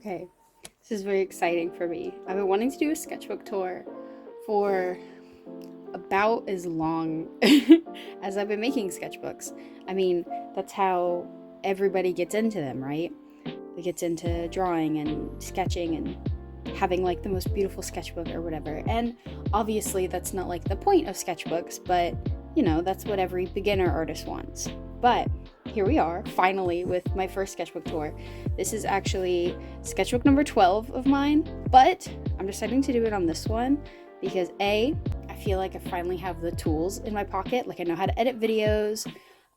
Okay, this is very exciting for me. I've been wanting to do a sketchbook tour for about as long as I've been making sketchbooks. I mean, that's how everybody gets into them, right? It gets into drawing and sketching and having like the most beautiful sketchbook or whatever. And obviously that's not like the point of sketchbooks, but you know, that's what every beginner artist wants. But here we are, finally, with my first sketchbook tour. This is actually sketchbook number 12 of mine, but I'm deciding to do it on this one because I feel like I finally have the tools in my pocket. Like I know how to edit videos.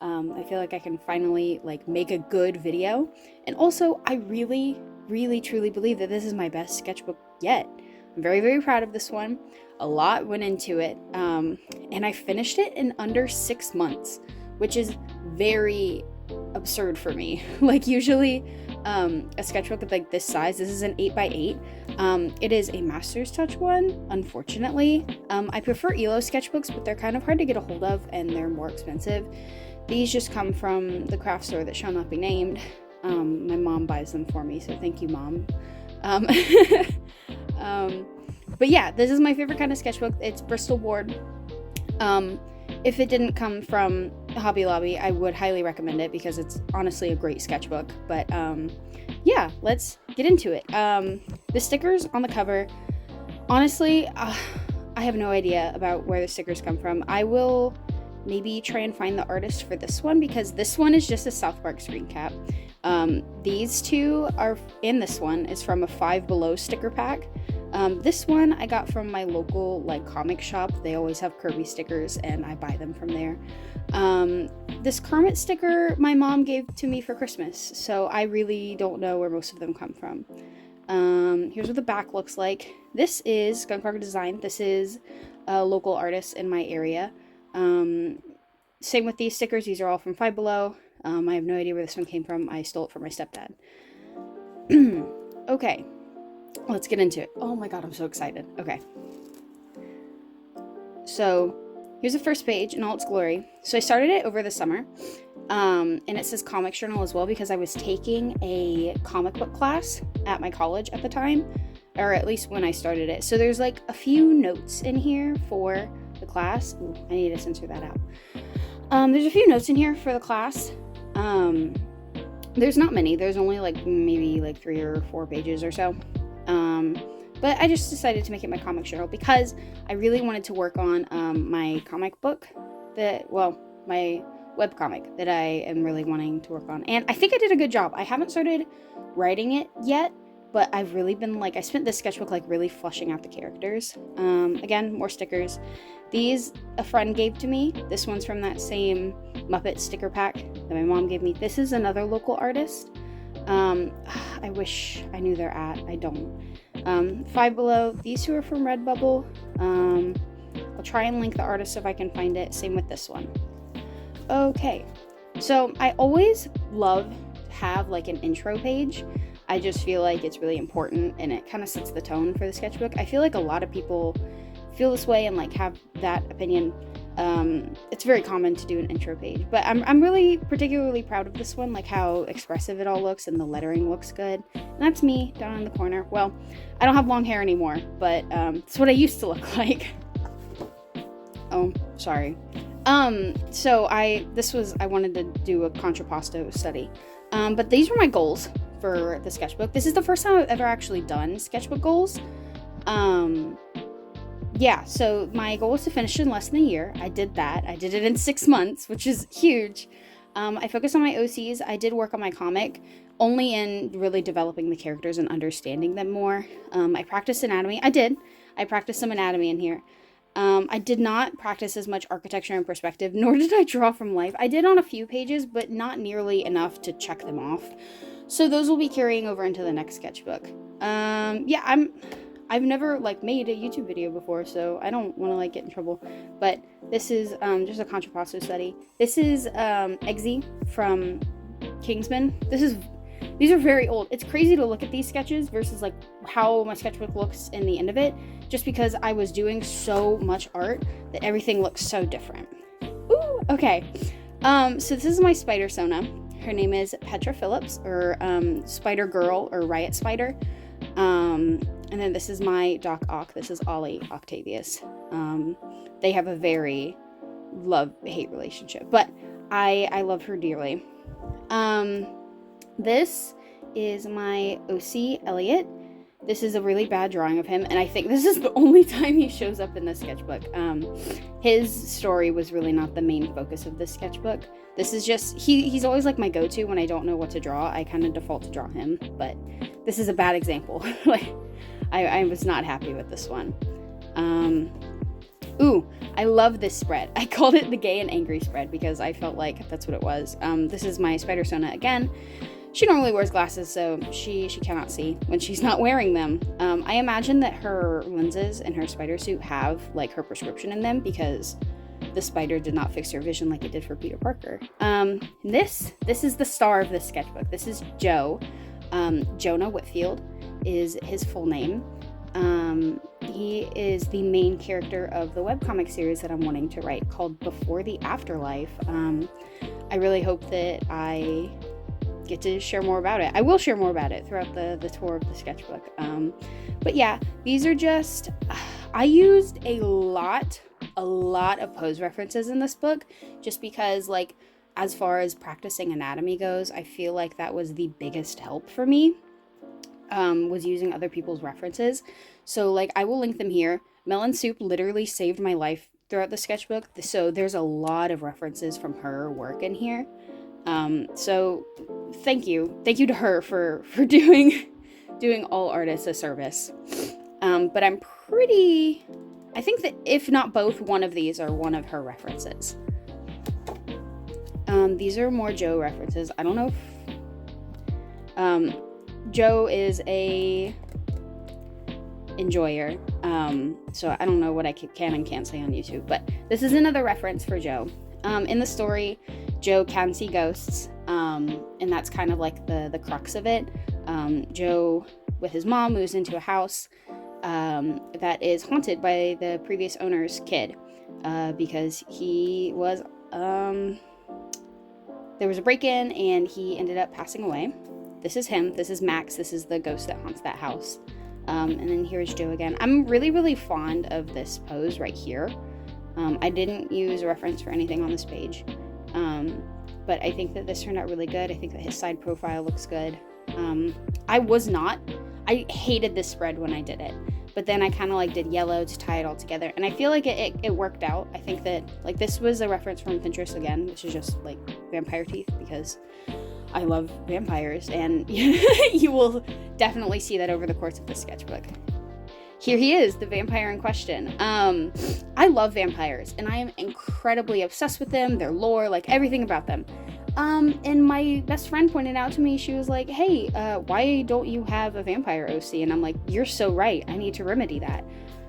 I feel like I can finally like make a good video. And also I really, truly believe that this is my best sketchbook yet. I'm very, very proud of this one. A lot went into it. And I finished it in under 6 months, which is very absurd for me. Like usually a sketchbook of like this size, this is an 8x8. It is a master's touch one, unfortunately. I prefer ELO sketchbooks, but they're kind of hard to get a hold of and they're more expensive. These just come from the craft store that shall not be named. My mom buys them for me, so thank you, Mom. But yeah, this is my favorite kind of sketchbook. It's Bristol board. If it didn't come from Hobby Lobby, I would highly recommend it because it's honestly a great sketchbook. But yeah, let's get into it. The stickers on the cover, honestly, I have no idea about where the stickers come from. I will maybe try and find the artist for this one because this one is just a South Park screen cap. These two are, in this one, is from a Five Below sticker pack. This one I got from my local like comic shop. They always have Kirby stickers and I buy them from there. This Kermit sticker my mom gave to me for Christmas, so I really don't know where most of them come from. Here's what the back looks like. This is Skunk Rock Design. This is a local artist in my area. Same with these stickers. These are all from Five Below. I have no idea where this one came from. I stole it from my stepdad. Okay. Let's get into it. Oh my god, I'm so excited. Okay. So, here's the first page in all its glory. So I started it over the summer. And it says comic journal as well because I was taking a comic book class at my college at the time. Or at least when I started it. So there's like a few notes in here for the class. Ooh, I need to censor that out. There's a few notes in here for the class. There's not many. There's only like maybe like 3 or 4 pages or so. But I just decided to make it my comic journal because I really wanted to work on my comic book my webcomic that I am really wanting to work on. And I think I did a good job. I haven't started writing it yet, but I've really been like, I spent this sketchbook like really fleshing out the characters. Again, more stickers. These a friend gave to me. This one's from that same Muppet sticker pack that my mom gave me. This is another local artist. I wish I knew their at. I don't. Five Below. These two are from Redbubble. I'll try and link the artist if I can find it. Same with this one. Okay. So I always love to have like an intro page. I just feel like it's really important and it kind of sets the tone for the sketchbook. I feel like a lot of people feel this way and like have that opinion. It's very common to do an intro page, but I'm really particularly proud of this one, like how expressive it all looks and the lettering looks good. And that's me down in the corner. Well, I don't have long hair anymore, but it's what I used to look like. Oh, sorry. So I wanted to do a contrapposto study, but these were my goals for the sketchbook. This is the first time I've ever actually done sketchbook goals. Yeah, so my goal was to finish in less than a year. I did that. I did it in 6 months, which is huge. I focused on my OCs. I did work on my comic, only in really developing the characters and understanding them more. I practiced anatomy. I practiced some anatomy in here. I did not practice as much architecture and perspective, nor did I draw from life. I did on a few pages, but not nearly enough to check them off. So those will be carrying over into the next sketchbook. Yeah, I've never like made a YouTube video before, so I don't want to like get in trouble. But this is just a contrapposto study. This is Eggsy from Kingsman. These are very old. It's crazy to look at these sketches versus like how my sketchbook looks in the end of it, just because I was doing so much art that everything looks so different. Ooh, okay. So this is my spider Sona. Her name is Petra Phillips, or Spider Girl, or Riot Spider. And then this is my Doc Ock. This is Ollie Octavius. They have a very love-hate relationship, but I love her dearly. This is my OC Elliot. This is a really bad drawing of him, and I think this is the only time he shows up in the sketchbook. His story was really not the main focus of this sketchbook. This is just, he's always like my go-to when I don't know what to draw. I kind of default to draw him, but this is a bad example. Like, I was not happy with this one. Ooh, I love this spread. I called it the gay and angry spread because I felt like that's what it was. This is my Spider Sona again. She normally wears glasses, so she cannot see when she's not wearing them. I imagine that her lenses in her spider suit have like her prescription in them because the spider did not fix her vision like it did for Peter Parker. This is the star of this sketchbook. This is Joe. Jonah Whitfield is his full name. He is the main character of the webcomic series that I'm wanting to write called Before the Afterlife. I really hope that I get to share more about it. I will share more about it throughout the tour of the sketchbook. But yeah, these are just, I used a lot of pose references in this book just because, like, as far as practicing anatomy goes, I feel like that was the biggest help for me, was using other people's references. So, like, I will link them here. Melon Soup literally saved my life throughout the sketchbook, so there's a lot of references from her work in here. So thank you to her for doing all artists a service. But I think that if not both, one of these are one of her references. These are more Joe references. I don't know if, Joe is a enjoyer. So I don't know what I can and can't say on YouTube, but this is another reference for Joe. In the story, Joe can see ghosts, and that's kind of like the crux of it. Joe, with his mom, moves into a house that is haunted by the previous owner's kid, because he was, there was a break-in and he ended up passing away. This is him. This is Max. This is the ghost that haunts that house. And then here's Joe again. I'm really fond of this pose right here. I didn't use a reference for anything on this page, but I think that this turned out really good. I think that his side profile looks good. I hated this spread when I did it, but then I kind of like did yellow to tie it all together, and I feel like it worked out. I think that, like, this was a reference from Pinterest again, which is just like vampire teeth, because I love vampires, and you will definitely see that over the course of this sketchbook. Here he is, the vampire in question. I love vampires, and I am incredibly obsessed with them, their lore, like everything about them. And my best friend pointed out to me, she was like, hey, why don't you have a vampire OC? And I'm like, you're so right, I need to remedy that.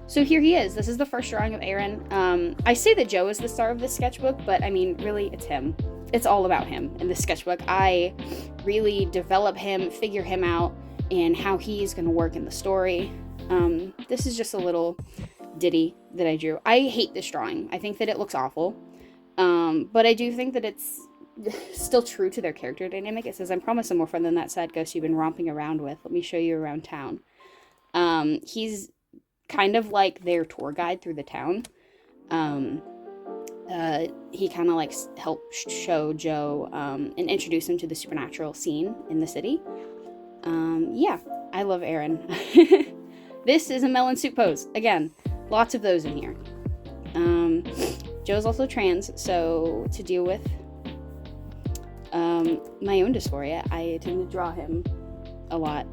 So here he is. This is the first drawing of Aaron. I say that Joe is the star of this sketchbook, but I mean, really, it's him. It's all about him in this sketchbook. I really develop him, figure him out, and how he's going to work in the story. This is just a little ditty that I drew. I hate this drawing. I think that it looks awful. But I do think that it's still true to their character dynamic. It says, I'm promised a more fun than that sad ghost you've been romping around with. Let me show you around town. He's kind of like their tour guide through the town. He kind of like helped show Joe and introduce him to the supernatural scene in the city. Yeah, I love Aaron. This is a melon soup pose. Again, lots of those in here. Joe's also trans, so to deal with my own dysphoria, I tend to draw him a lot.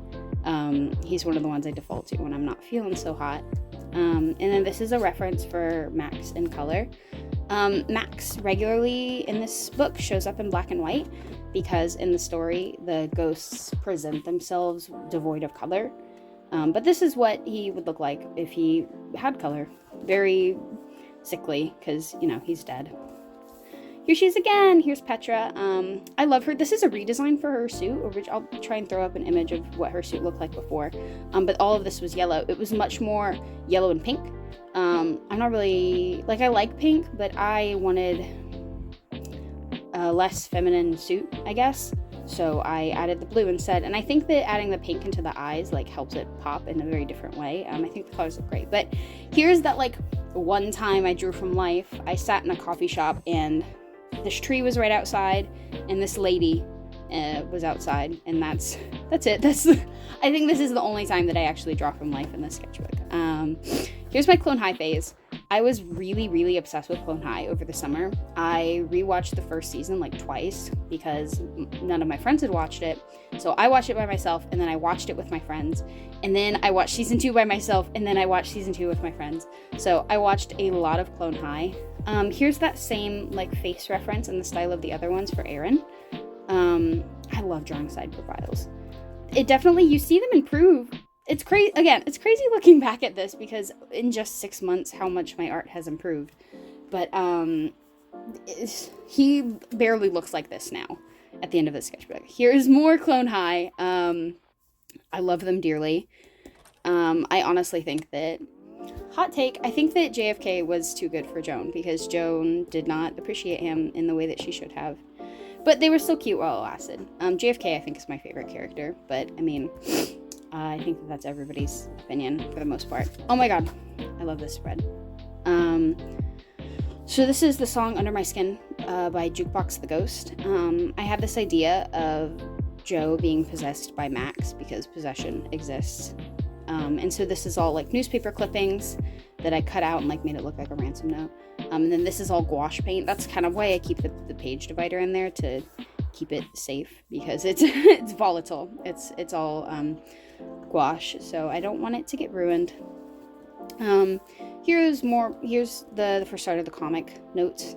He's one of the ones I default to when I'm not feeling so hot. And then this is a reference for Max in color. Max regularly in this book shows up in black and white because in the story the ghosts present themselves devoid of color. But this is what he would look like if he had color. Very sickly, because, you know, he's dead. Here she is again. Here's Petra. I love her. This is a redesign for her suit, which I'll try and throw up an image of what her suit looked like before. But all of this was yellow. It was much more yellow and pink. I'm not really, like, I like pink, but I wanted a less feminine suit, I guess. So I added the blue instead, and I think that adding the pink into the eyes like helps it pop in a very different way. I think the colors look great. But here's that like one time I drew from life. I sat in a coffee shop and this tree was right outside, and this lady was outside, and that's it. I think this is the only time that I actually draw from life in this sketchbook. Here's my Clone High phase. I was really, really obsessed with Clone High over the summer. I rewatched the first season like twice because none of my friends had watched it. So I watched it by myself, and then I watched it with my friends. And then I watched season 2 by myself, and then I watched season 2 with my friends. So I watched a lot of Clone High. Here's that same like face reference in the style of the other ones for Aaron. I love drawing side profiles. It definitely, you see them improve. It's crazy. Again, it's crazy looking back at this because in just 6 months, how much my art has improved. But he barely looks like this now at the end of the sketchbook. Here's more Clone High. I love them dearly. I honestly think that, hot take, I think that JFK was too good for Joan because Joan did not appreciate him in the way that she should have. But they were still cute while it lasted. JFK, I think, is my favorite character. But, I mean, I think that's everybody's opinion for the most part. Oh my god, I love this spread. So this is the song Under My Skin by Jukebox the Ghost. I had this idea of Joe being possessed by Max because possession exists. And so this is all like newspaper clippings that I cut out and like made it look like a ransom note. And then this is all gouache paint. That's kind of why I keep the page divider in there, to keep it safe because it's it's volatile. It's all gouache, so I don't want it to get ruined. Here's the first start of the comic notes.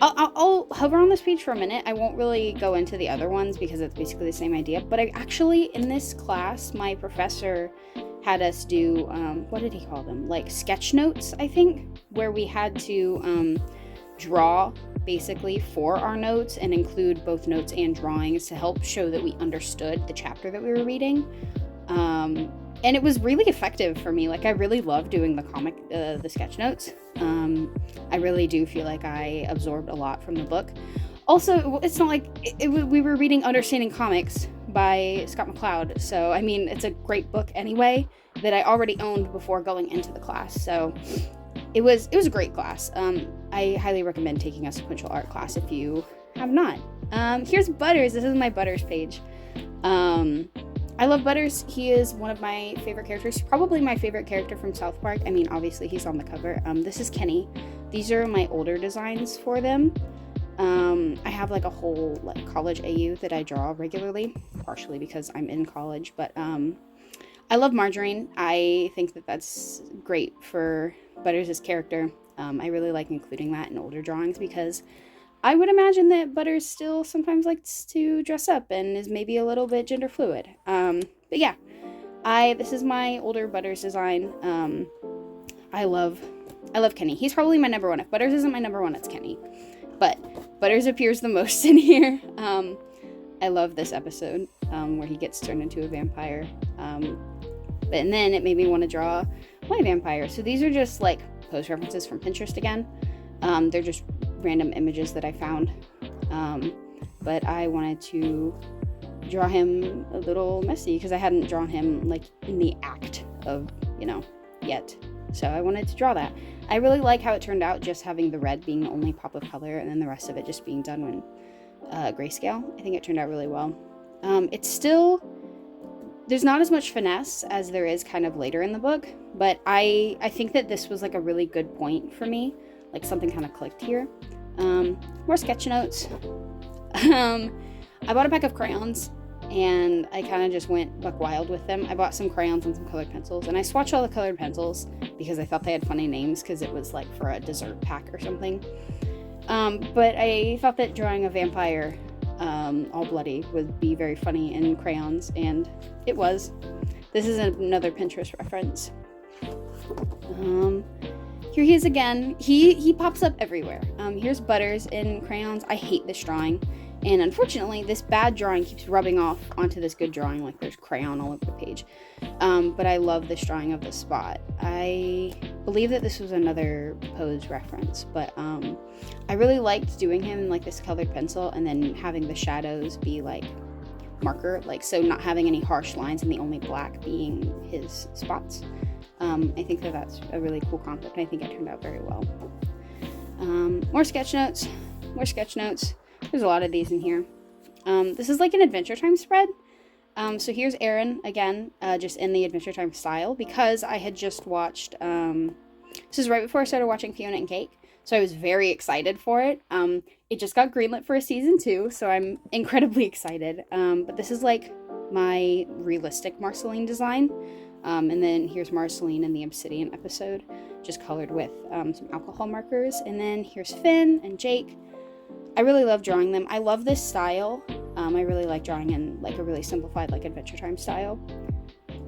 I'll hover on this page for a minute. I won't really go into the other ones because it's basically the same idea. But I actually, in this class, my professor had us do, what did he call them? Like sketch notes, I think, where we had to draw basically for our notes and include both notes and drawings to help show that we understood the chapter that we were reading. And it was really effective for me. Like, I really love doing the sketch notes. I really do feel like I absorbed a lot from the book. Also, it's not like we were reading Understanding Comics by Scott McCloud. So, I mean, it's a great book anyway that I already owned before going into the class. So it was a great class. I highly recommend taking a sequential art class if you have not. Here's Butters. This is my Butters page. I love Butters. He is one of my favorite characters. Probably my favorite character from South Park. I mean, obviously he's on the cover. This is Kenny. These are my older designs for them. I have like a whole like college AU that I draw regularly, partially because I'm in college, but I love Margarine. I think that that's great for Butters' character. I really like including that in older drawings because I would imagine that Butters still sometimes likes to dress up and is maybe a little bit gender fluid. But yeah, this is my older Butters design. I love Kenny. He's probably my number one. If Butters isn't my number one, it's Kenny. But Butters appears the most in here. I love this episode where he gets turned into a vampire. And then it made me want to draw my vampire. So these are just like post references from Pinterest again. They're just random images that I found. But I wanted to draw him a little messy because I hadn't drawn him like in the act of, yet. So I wanted to draw that. I really like how it turned out, just having the red being the only pop of color and then the rest of it just being done in grayscale. I think it turned out really well. It's still, there's not as much finesse as there is kind of later in the book, but I think that this was like a really good point for me. Like something kind of clicked here. More sketch notes. I bought a pack of crayons and I kind of just went buck wild with them. I bought some crayons and some colored pencils, and I swatched all the colored pencils because I thought they had funny names because it was like for a dessert pack or something. But I thought that drawing a vampire all bloody would be very funny in crayons, and it was. This is another Pinterest reference. Here he is again. He pops up everywhere. Here's Butters in crayons. I hate this drawing. And unfortunately, this bad drawing keeps rubbing off onto this good drawing, like there's crayon all over the page. But I love this drawing of the spot. I believe that this was another Pose reference, but I really liked doing him in like this colored pencil and then having the shadows be like marker, like so not having any harsh lines and the only black being his spots. I think that that's a really cool concept, and I think it turned out very well. More sketch notes. There's a lot of these in here. This is like an Adventure Time spread. So here's Aaron again, just in the Adventure Time style, because I had just watched, this is right before I started watching Fiona and Cake, so I was very excited for it. It just got greenlit for a season 2, so I'm incredibly excited. But this is like my realistic Marceline design. And then here's Marceline in the Obsidian episode, just colored with some alcohol markers. And then here's Finn and Jake. I really love drawing them. I love this style. I really like drawing in like a really simplified like Adventure Time style.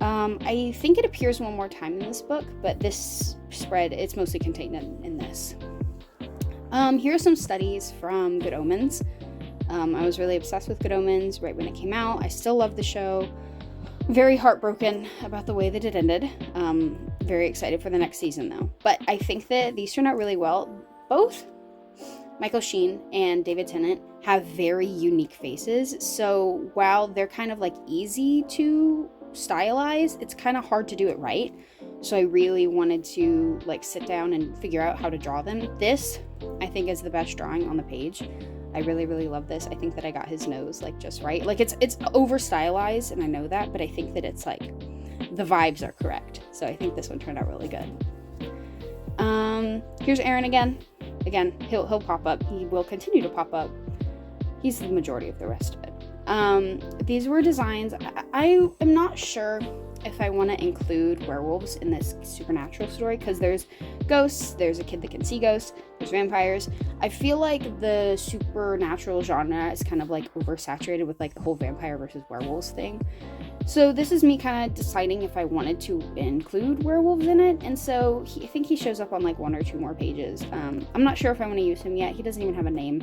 I think it appears one more time in this book, but this spread, it's mostly contained in this. Here are some studies from Good Omens. I was really obsessed with Good Omens right when it came out. I still love the show. Very heartbroken about the way that it ended. Very excited for the next season though. But I think that these turned out really well. Both Michael Sheen and David Tennant have very unique faces, so while they're kind of like easy to stylize, it's kind of hard to do it right. So I really wanted to like sit down and figure out how to draw them. This, I think, is the best drawing on the page. I really, really love this. I think that I got his nose like just right. Like it's over stylized, and I know that, but I think that it's like the vibes are correct. So I think this one turned out really good. Here's Aaron again. Again, he'll pop up. He will continue to pop up. He's the majority of the rest of it. These were designs. I am not sure if I want to include werewolves in this supernatural story, because there's ghosts, there's a kid that can see ghosts, there's vampires. I feel like the supernatural genre is kind of like oversaturated with like the whole vampire versus werewolves thing. So this is me kind of deciding if I wanted to include werewolves in it, and so I think he shows up on like 1 or 2 more pages. I'm not sure if I want to use him yet. He doesn't even have a name.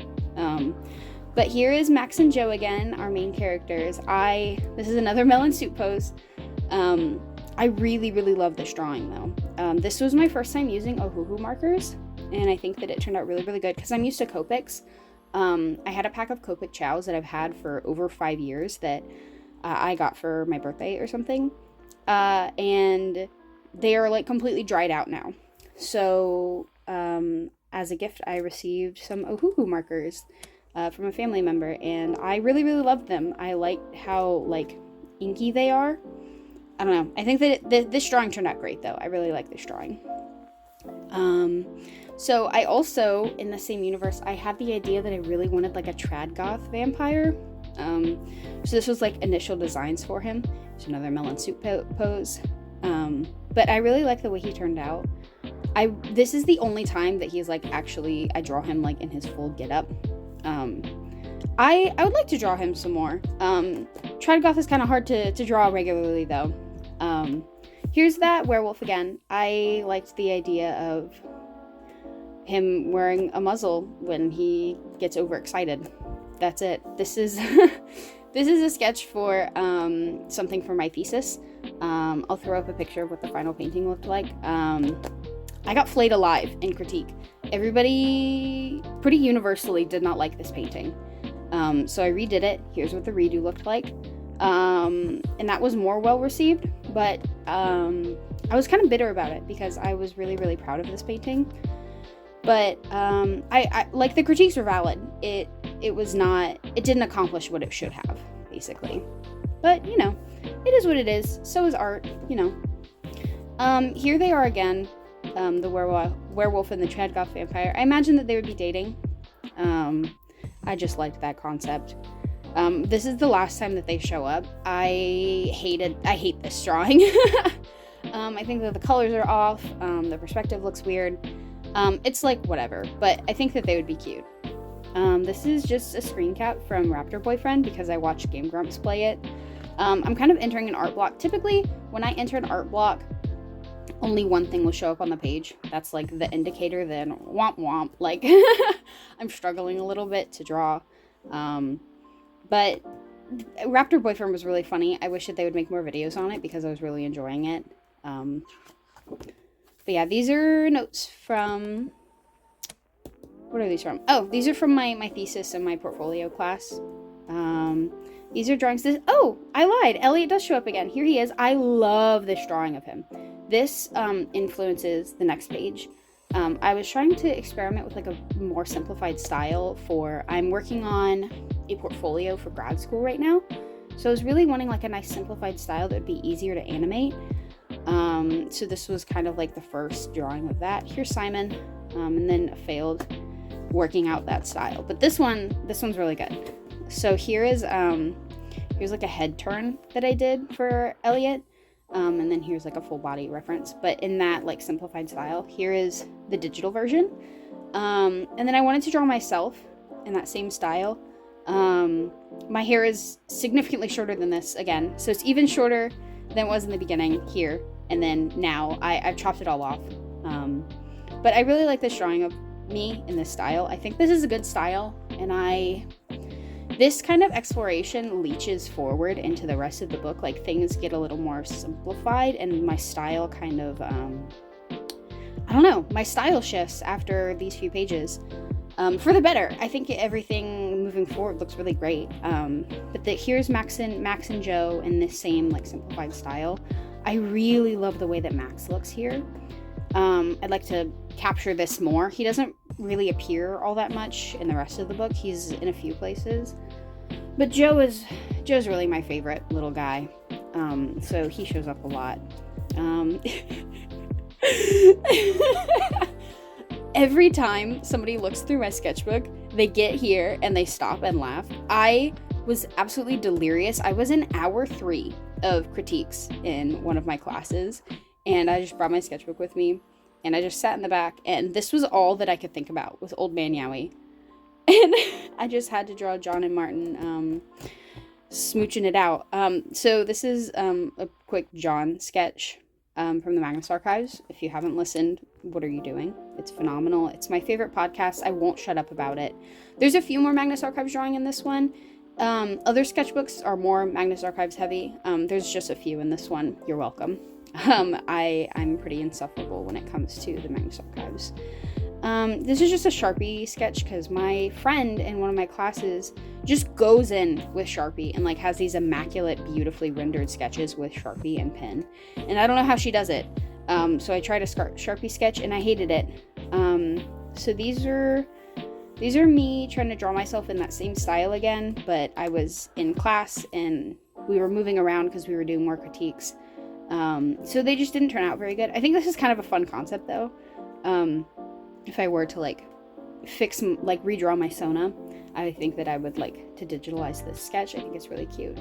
But here is Max and Joe again, our main characters. This is another melon soup pose. I really, really love this drawing though. This was my first time using Ohuhu markers, and I think that it turned out really, really good because I'm used to Copics. I had a pack of Copic chows that I've had for over 5 years that I got for my birthday or something, and they are like completely dried out now. So as a gift, I received some Ohuhu markers from a family member, and I really, really loved them. I liked how like inky they are. I don't know. I think that this drawing turned out great though. I really like this drawing. So I also, in the same universe, I had the idea that I really wanted like a trad goth vampire. So this was like initial designs for him. It's another melon soup pose. But I really like the way he turned out. This is the only time that he's like actually, I draw him like in his full getup. I would like to draw him some more. Trad goth is kind of hard to draw regularly though. Here's that werewolf again. I liked the idea of him wearing a muzzle when he gets overexcited. That's it. This is this is a sketch for something for my thesis. I'll throw up a picture of what the final painting looked like. I got flayed alive in critique. Everybody pretty universally did not like this painting. So I redid it. Here's what the redo looked like. And that was more well received, but I was kind of bitter about it because I was really, really proud of this painting. But I like, the critiques were valid. It didn't accomplish what it should have, basically. But, you know, it is what it is. So is art, you know. Here they are again, the werewolf and the trad goth vampire. I imagine that they would be dating. I just liked that concept. This is the last time that they show up. I hate this drawing. I think that the colors are off. The perspective looks weird. It's like whatever, but I think that they would be cute. This is just a screen cap from Raptor Boyfriend because I watched Game Grumps play it. I'm kind of entering an art block. Typically, when I enter an art block, only one thing will show up on the page. That's like the indicator, then womp womp. Like, I'm struggling a little bit to draw. But Raptor Boyfriend was really funny. I wish that they would make more videos on it because I was really enjoying it. But yeah, these are notes from... What are these from? Oh, these are from my thesis and my portfolio class. These are drawings. Oh, I lied. Elliot does show up again. Here he is. I love this drawing of him. This influences the next page. I was trying to experiment with like a more simplified style for... I'm working on a portfolio for grad school right now. So I was really wanting like a nice simplified style that would be easier to animate. So this was kind of like the first drawing of that. Here's Simon, and then a failed working out that style. But this one's really good. So here's like a head turn that I did for Elliot. And then here's like a full body reference, but in that like simplified style. Here is the digital version. And then I wanted to draw myself in that same style. My hair is significantly shorter than this again. So it's even shorter than it was in the beginning here. And then now I've chopped it all off. But I really like this drawing of me in this style. I think this is a good style, and this kind of exploration leaches forward into the rest of the book. Like things get a little more simplified, and my style kind of, I don't know, my style shifts after these few pages, for the better. I think everything moving forward looks really great. But here's Max and Joe in this same like simplified style. I really love the way that Max looks here. I'd like to capture this more. He doesn't really appear all that much in the rest of the book. He's in a few places, but Joe's really my favorite little guy. So he shows up a lot. Every time somebody looks through my sketchbook, they get here and they stop and laugh. I was absolutely delirious. I was in hour 3 of critiques in one of my classes, and I just brought my sketchbook with me, and I just sat in the back, and this was all that I could think about was Old Man Yowie. And I just had to draw John and Martin smooching it out. So this is a quick John sketch from the Magnus Archives. If you haven't listened, what are you doing? It's phenomenal. It's my favorite podcast. I won't shut up about it. There's a few more Magnus Archives drawing in this one. Other sketchbooks are more Magnus Archives heavy. There's just a few in this one. You're welcome. I'm pretty insufferable when it comes to the Magnus Archives. This is just a Sharpie sketch because my friend in one of my classes just goes in with Sharpie and like has these immaculate, beautifully rendered sketches with Sharpie and pen. And I don't know how she does it. So I tried a Sharpie sketch and I hated it. So these are me trying to draw myself in that same style again, but I was in class and we were moving around because we were doing more critiques. So they just didn't turn out very good. I think this is kind of a fun concept though. If I were to like redraw my Sona, I think that I would like to digitalize this sketch. I think it's really cute.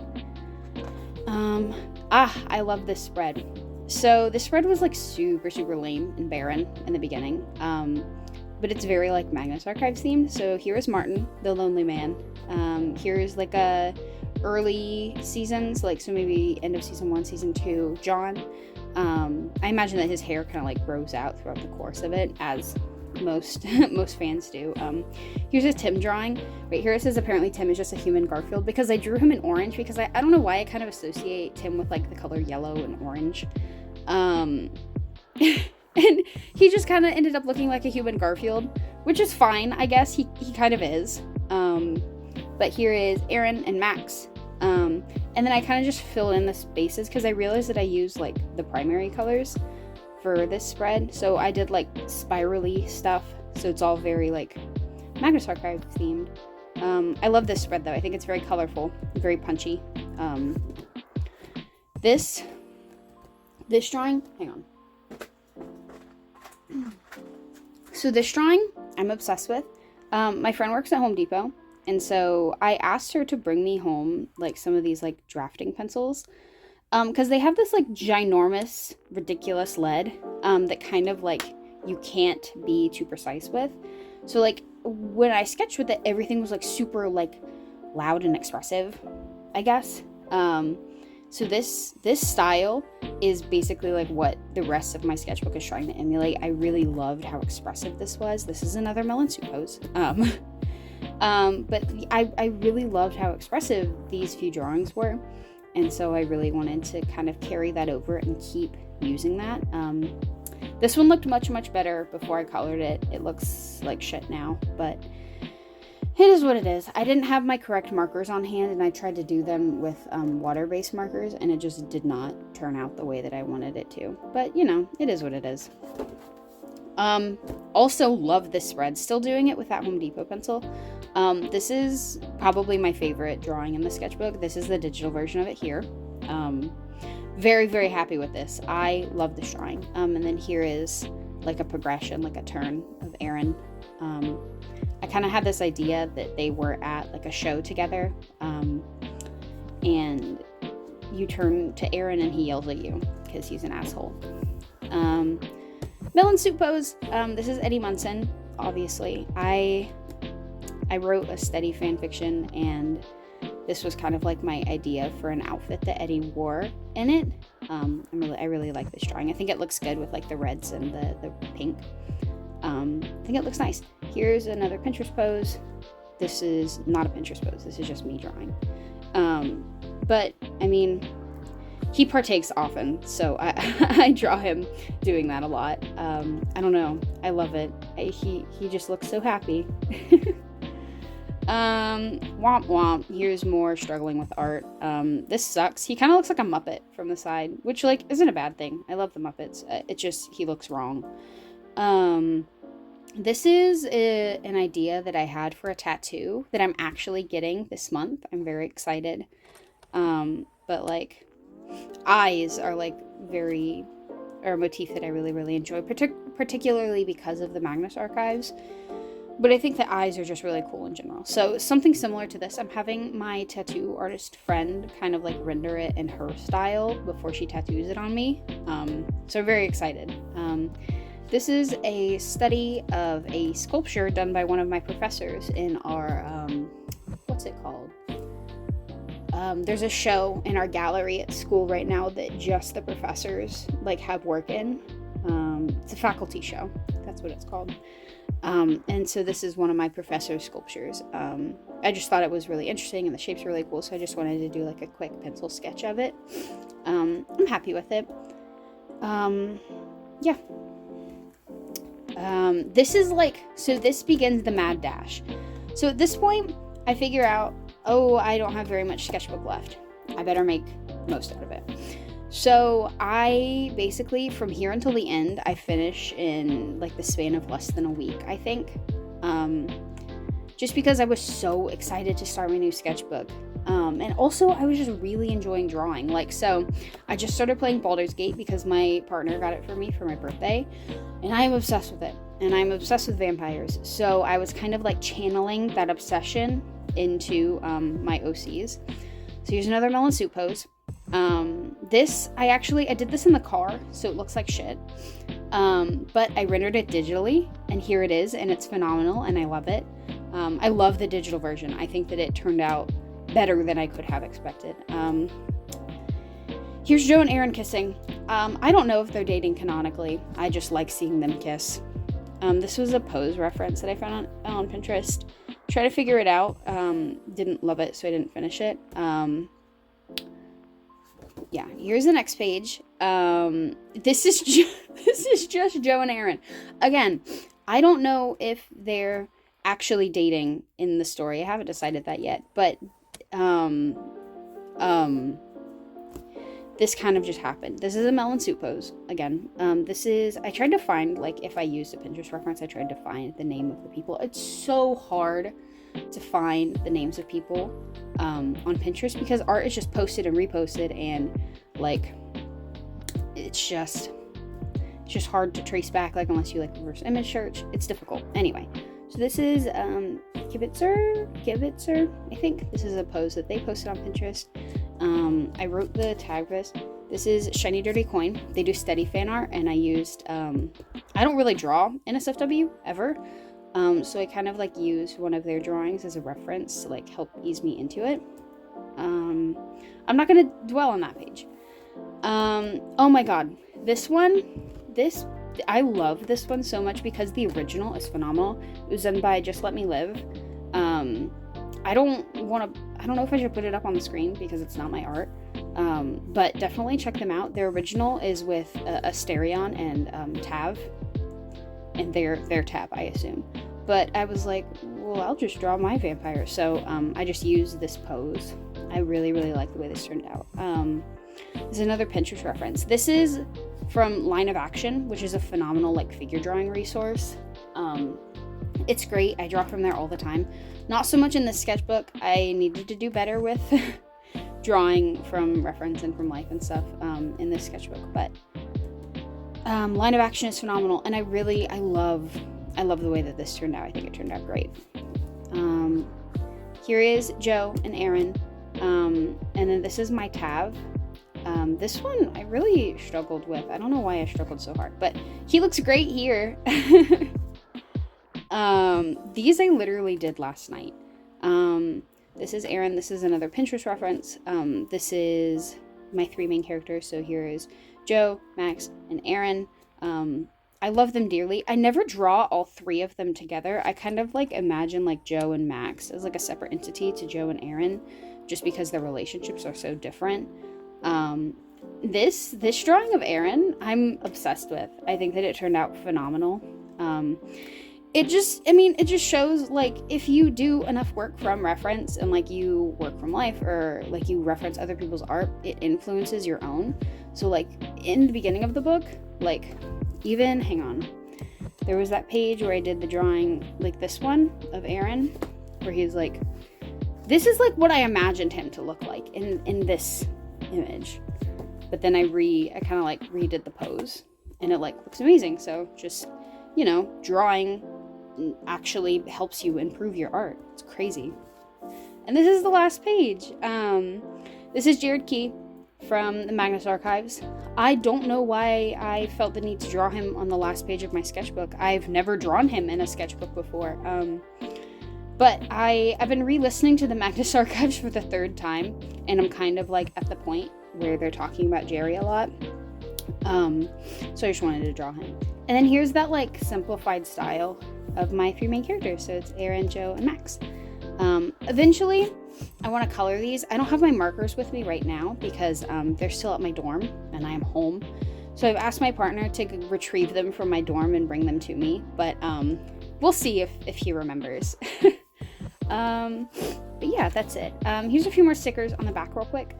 I love this spread. So this spread was like super, super lame and barren in the beginning. But it's very like Magnus Archives themed. So here is Martin, the lonely man. Here is like a early seasons, like so maybe end of season 1, season 2, John. I imagine that his hair kind of like grows out throughout the course of it, as most fans do. Here's a Tim drawing. Right here it says apparently Tim is just a human Garfield, because I drew him in orange because I don't know why I kind of associate Tim with like the color yellow and orange. And he just kind of ended up looking like a human Garfield, which is fine, I guess. He kind of is. But here is Aaron and Max. And then I kind of just fill in the spaces because I realized that I use like the primary colors for this spread. So I did like spirally stuff. So it's all very like Magnus Archives themed. I love this spread though. I think it's very colorful, very punchy. This drawing, hang on. So this drawing I'm obsessed with. My friend works at Home Depot, and so I asked her to bring me home like some of these like drafting pencils, because they have this like ginormous, ridiculous lead that kind of like you can't be too precise with. So like when I sketched with it, everything was like super like loud and expressive, I guess. So this style is basically like what the rest of my sketchbook is trying to emulate. I really loved how expressive this was. This is another melon soup pose. But I really loved how expressive these few drawings were. And so I really wanted to kind of carry that over and keep using that. This one looked much, much better before I colored it. It looks like shit now, but it is what it is. I didn't have my correct markers on hand, and I tried to do them with water-based markers, and it just did not turn out the way that I wanted it to. But, you know, it is what it is. Also love this spread. Still doing it with that Home Depot pencil. This is probably my favorite drawing in the sketchbook. This is the digital version of it here. Very, very happy with this. I love this drawing. And then here is like a progression, like a turn of Aaron. I kind of had this idea that they were at like a show together. And you turn to Aaron and he yells at you because he's an asshole. Melon Soup pose. This is Eddie Munson, obviously. I wrote a steady fan fiction, and this was kind of like my idea for an outfit that Eddie wore in it. I really like this drawing. I think it looks good with like the reds and the pink. I think it looks nice. Here's another Pinterest pose. This is not a Pinterest pose. This is just me drawing. But I mean, he partakes often, so I draw him doing that a lot. I don't know. I love it. He just looks so happy. Womp womp. Here's more struggling with art. This sucks. He kind of looks like a Muppet from the side, which like isn't a bad thing. I love the Muppets. It just, he looks wrong. This is an idea that I had for a tattoo that I'm actually getting this month. I'm very excited. But like, eyes are like a motif that I really, really enjoy, particularly because of the Magnus archives. But I think the eyes are just really cool in general. So something similar to this, I'm having my tattoo artist friend kind of like render it in her style before she tattoos it on me. So I'm very excited. This is a study of a sculpture done by one of my professors in our, what's it called? There's a show in our gallery at school right now that just the professors like have work in. It's a faculty show. That's what it's called. And so this is one of my professor's sculptures. I just thought it was really interesting and the shape's really cool, so I just wanted to do like a quick pencil sketch of it. I'm happy with it. Yeah. This is like, so this begins the mad dash. So at this point, I figure out, oh, I don't have very much sketchbook left. I better make most out of it. So I basically, from here until the end, I finish in like the span of less than a week, I think. Just because I was so excited to start my new sketchbook. And also I was just really enjoying drawing. Like, so I just started playing Baldur's Gate because my partner got it for me for my birthday, and I am obsessed with it. And I'm obsessed with vampires. So I was kind of like channeling that obsession into my OCs. So here's another melon soup pose. This, I did this in the car, so it looks like shit. But I rendered it digitally, and here it is, and it's phenomenal, and I love it. I love the digital version. I think that it turned out better than I could have expected. Here's Joe and Aaron kissing. I don't know if they're dating canonically. I just like seeing them kiss. This was a pose reference that I found on Pinterest. Try to figure it out. Didn't love it, so I didn't finish it. Yeah, here's the next page. This is just Joe and Aaron. Again, I don't know if they're actually dating in the story. I haven't decided that yet, but this kind of just happened. This is a melon soup pose. Again, I tried to find, like, if I used a Pinterest reference, I tried to find the name of the people. It's so hard to find the names of people on Pinterest because art is just posted and reposted, and like it's just hard to trace back, like, unless you like reverse image search. It's difficult. Anyway, so this is Kivitzer. I think this is a pose that they posted on Pinterest. I wrote the tag for this. This is Shiny Dirty Coin. They do steady fan art, and I used I don't really draw in SFW ever. So I kind of like used one of their drawings as a reference to like help ease me into it. I'm not going to dwell on that page. Oh my god. I love this one so much because the original is phenomenal. It was done by Just Let Me Live. I don't know if I should put it up on the screen because it's not my art, but definitely check them out. Their original is with Asterion and Tav, and their Tab, I assume. But I was like, well, I'll just draw my vampire. So I just used this pose. I really, really like the way this turned out. This is another Pinterest reference. This is from Line of Action, which is a phenomenal like figure drawing resource. It's great. I draw from there all the time. Not so much in the sketchbook. I needed to do better with drawing from reference and from life and stuff in this sketchbook. But Line of Action is phenomenal, and I love the way that this turned out. I think it turned out great. Here is Joe and Aaron, and then this is my Tav. This one I really struggled with. I don't know why I struggled so hard, but he looks great here. These I literally did last night. This is Aaron. This is another Pinterest reference. This is my 3 main characters. So here is Joe, Max, and Aaron. I love them dearly. I never draw all 3 of them together. I kind of like imagine like Joe and Max as like a separate entity to Joe and Aaron, just because their relationships are so different. This drawing of Aaron, I'm obsessed with. I think that it turned out phenomenal. It just shows like if you do enough work from reference and like you work from life or like you reference other people's art, it influences your own. So like in the beginning of the book, like even, hang on, there was that page where I did the drawing, like this one of Aaron, where he's like, this is like what I imagined him to look like in this image. But then I kind of like redid the pose and it like looks amazing. So just, you know, drawing actually helps you improve your art. It's crazy. And this is the last page. This is Jared Key from the Magnus Archives. I don't know why I felt the need to draw him on the last page of my sketchbook. I've never drawn him in a sketchbook before. But I've been re-listening to the Magnus Archives for the 3rd time, and I'm kind of like at the point where they're talking about Jerry a lot. So I just wanted to draw him. And then here's that like simplified style of my 3 main characters. So it's Aaron, Joe, and Max. Eventually, I want to color these. I don't have my markers with me right now because they're still at my dorm and I am home. So I've asked my partner to retrieve them from my dorm and bring them to me. But we'll see if he remembers. But yeah, that's it. Here's a few more stickers on the back real quick.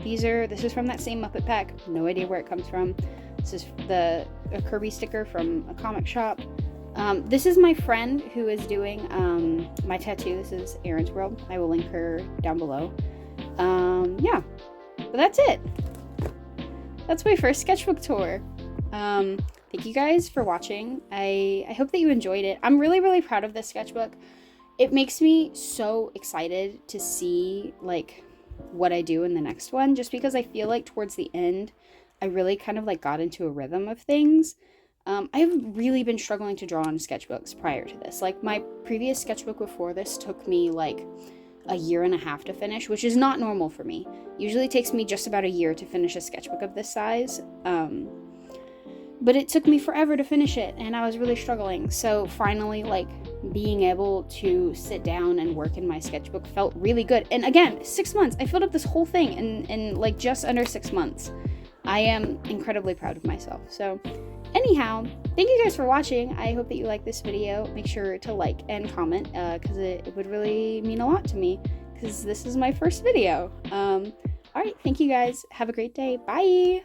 This is from that same Muppet pack. No idea where it comes from. This is a Kirby sticker from a comic shop. This is my friend who is doing my tattoo. This is Erin's World. I will link her down below. Yeah, but that's it. That's my first sketchbook tour. Thank you guys for watching. I hope that you enjoyed it. I'm really, really proud of this sketchbook. It makes me so excited to see like what I do in the next one, just because I feel like towards the end, I really kind of like got into a rhythm of things. I've really been struggling to draw on sketchbooks prior to this. Like my previous sketchbook before this took me like a year and a half to finish, which is not normal for me. Usually it takes me just about a year to finish a sketchbook of this size. But it took me forever to finish it and I was really struggling. So finally, like being able to sit down and work in my sketchbook felt really good. And again, 6 months. I filled up this whole thing in like just under 6 months. I am incredibly proud of myself. So anyhow, thank you guys for watching. I hope that you like this video. Make sure to like and comment because it would really mean a lot to me because this is my first video. All right, thank you guys. Have a great day. Bye.